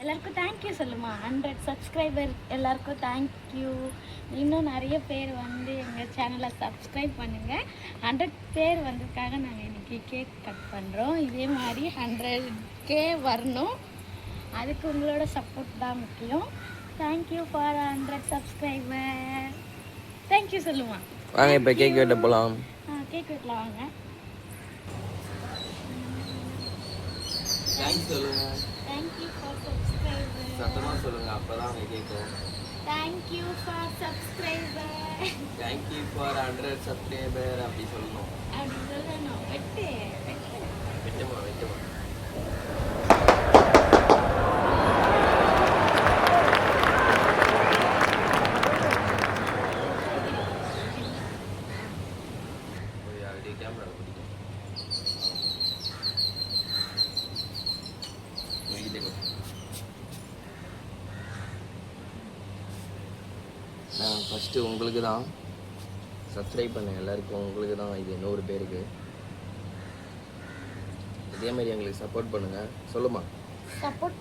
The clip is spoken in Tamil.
எல்லாருக்கும் தேங்க்யூ சொல்லுமா. 100 சப்ஸ்கிரைபர் எல்லாருக்கும் தேங்க்யூ. இன்னும் நிறைய பேர் வந்து எங்கள் சேனலை சப்ஸ்கிரைப் பண்ணுங்கள். 100 பேர் வந்ததுக்காக நாங்கள் இன்றைக்கி கேக் கட் பண்ணுறோம். இதே மாதிரி 100K வரணும். அதுக்கு உங்களோட சப்போர்ட் தான் முக்கியம். Thank you for 100 subscriber. தேங்க்யூ சொல்லுமா. வாங்க இப்போ கேக் வெட்ட போகலாம். கேக் வெட்டலாம் வாங்க. தேங்க்ஸ் சொல்லுங்க. Thank you for subscriber. சத்தமாக சொல்லுங்க, அப்பதான் அவங்க கேட்கும். Thank you for subscriber. Thank you for 100 subscriber அப்படி சொல்லணும். அப்படி சொல்லணும். வெட்டு வெட்டு வெட்டுமா வெட்டுமா. கேமரா நான் ஃபஸ்ட்டு உங்களுக்கு தான் சப்ஸ்கிரைப் பண்ணேன். எல்லாருக்கும் உங்களுக்கு தான். இது 100 பேருக்கு. இதே மாதிரி எங்களுக்கு சப்போர்ட் பண்ணுங்கள். சொல்லுமா. சப்போர்ட்